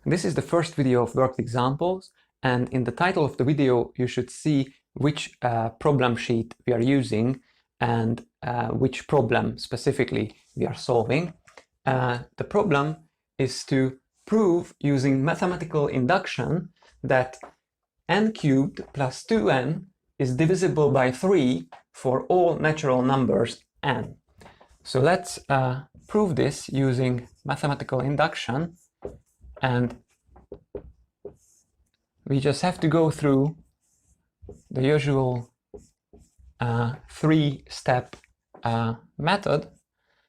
This is the first video of worked examples, and in the title of the video you should see which problem sheet we are using and which problem specifically we are solving. The problem is to prove using mathematical induction that n cubed plus 2n is divisible by 3 for all natural numbers n. So let's prove this using mathematical induction, and we just have to go through the usual three-step method,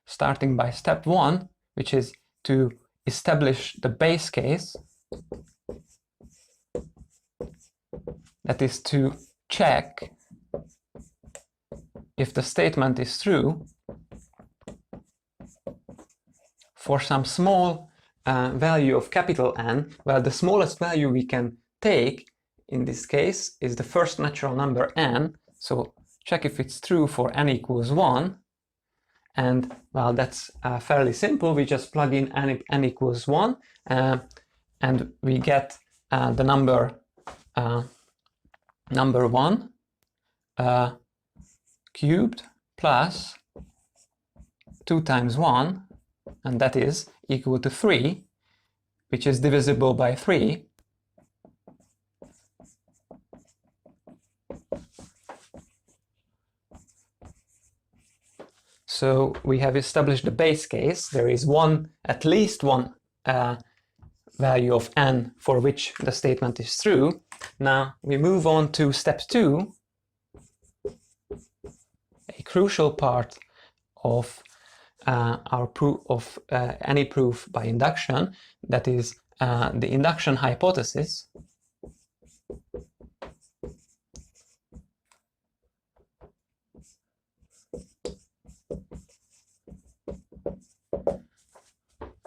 starting by step 1, which is to establish the base case. That is to check if the statement is true for some small value of capital N. Well, the smallest value we can take in this case is the first natural number n, so check if it's true for n equals 1, and well, that's fairly simple. We just plug in n equals 1 and we get the number 1 cubed plus 2 times 1, and that is equal to 3, which is divisible by 3. So we have established the base case. There is at least one value of n for which the statement is true. Now we move on to step 2, a crucial part of our proof of any proof by induction, that is the induction hypothesis.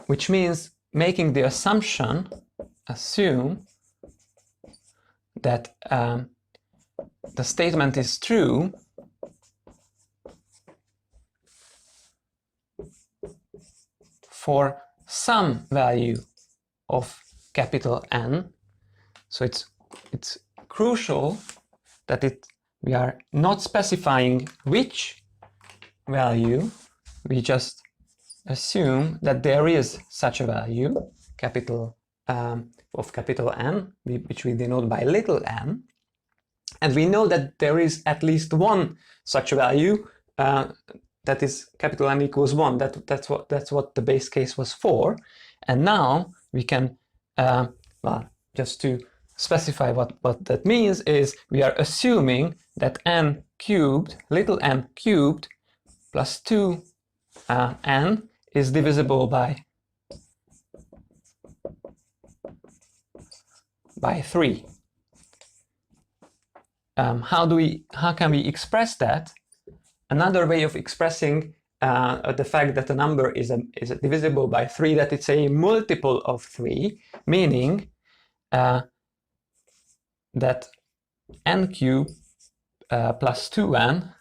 Which means making the assume that the statement is true for some value of capital N. So it's crucial that we are not specifying which value. We just assume that there is such a value, of capital N, which we denote by little n, and we know that there is at least one such value, that is capital N equals 1. That's what the base case was for. And now we can, well, just to specify what that means is we are assuming that n cubed, little n cubed, plus 2 n is divisible by 3. How can we express that? Another way of expressing the fact that a number is divisible by 3, that it's a multiple of 3, meaning that n cubed plus 2n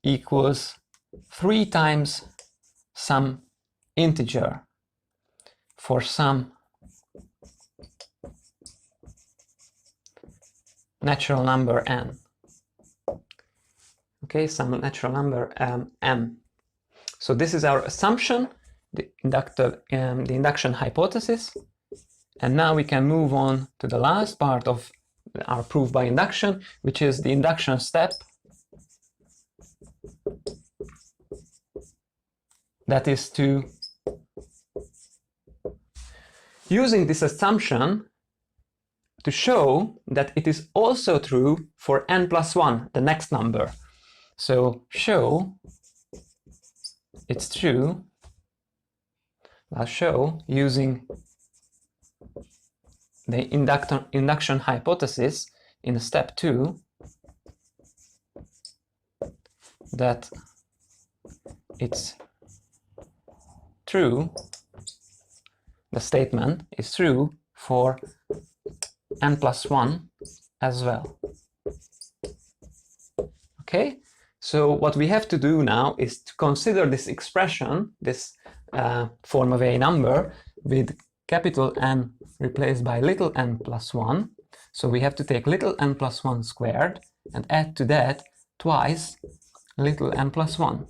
equals 3 times some integer for some natural number n. Okay, some natural number m. So this is our assumption, the induction hypothesis. And now we can move on to the last part of our proof by induction, which is the induction step. That is to, using this assumption, to show that it is also true for n plus 1, the next number. So show it's true. I'll show using the induction hypothesis in step 2 that it's true, the statement is true for n plus 1 as well. Okay, so what we have to do now is to consider this expression, this form of a number, with capital N replaced by little n plus 1. So we have to take little n plus 1 squared and add to that twice little n plus 1.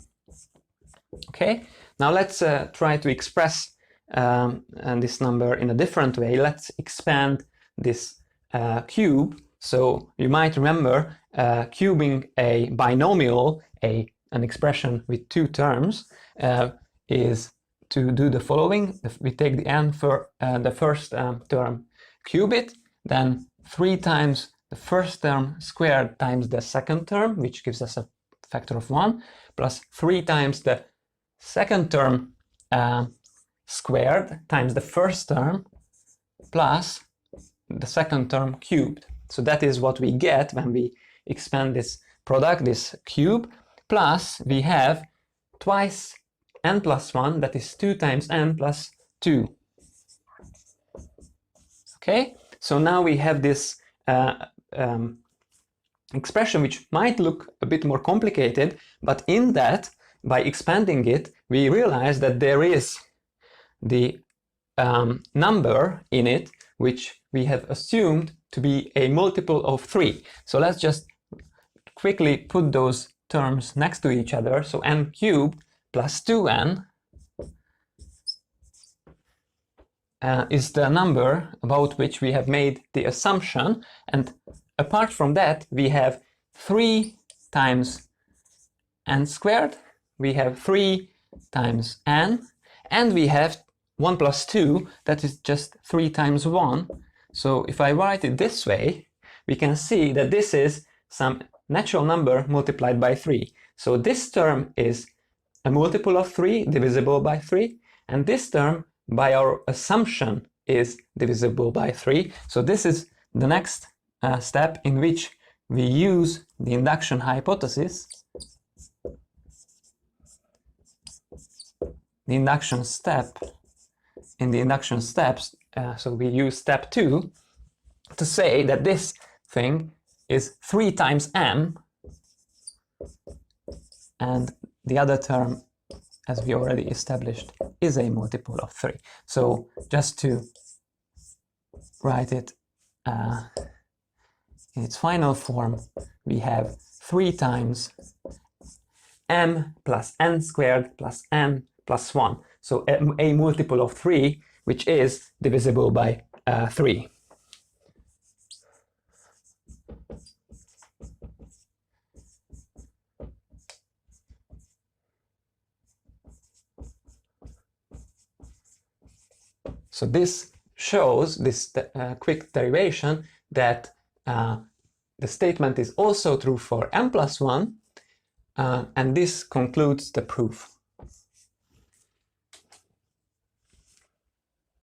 Okay, now let's try to express this number in a different way. Let's expand this cube. So you might remember cubing a binomial, an expression with two terms, is to do the following. We take the n for the first term, cube it, then 3 times the first term squared times the second term, which gives us a factor of 1, plus 3 times the second term squared times the first term plus the second term cubed. So that is what we get when we expand this product, this cube, plus we have twice n plus 1, that is 2 times n plus 2. Okay, so now we have this expression which might look a bit more complicated, but in that, by expanding it, we realize that there is the number in it which we have assumed to be a multiple of 3. So let's just quickly put those terms next to each other. So n cubed plus 2n is the number about which we have made the assumption, and apart from that we have 3 times n squared, we have 3 times n, and we have 1 plus 2, that is just 3 times 1. So if I write it this way, we can see that this is some natural number multiplied by 3. So this term is a multiple of 3 divisible by 3, and this term, by our assumption, is divisible by 3. So this is the next step in which we use the induction hypothesis, the induction step, in the induction steps. So we use step 2 to say that this thing is 3 times m, and the other term, as we already established, is a multiple of 3. So just to write it in its final form, we have 3 times m plus n squared plus n plus 1. So a multiple of 3, which is divisible by 3. So this shows, this quick derivation, that the statement is also true for m plus 1, and this concludes the proof.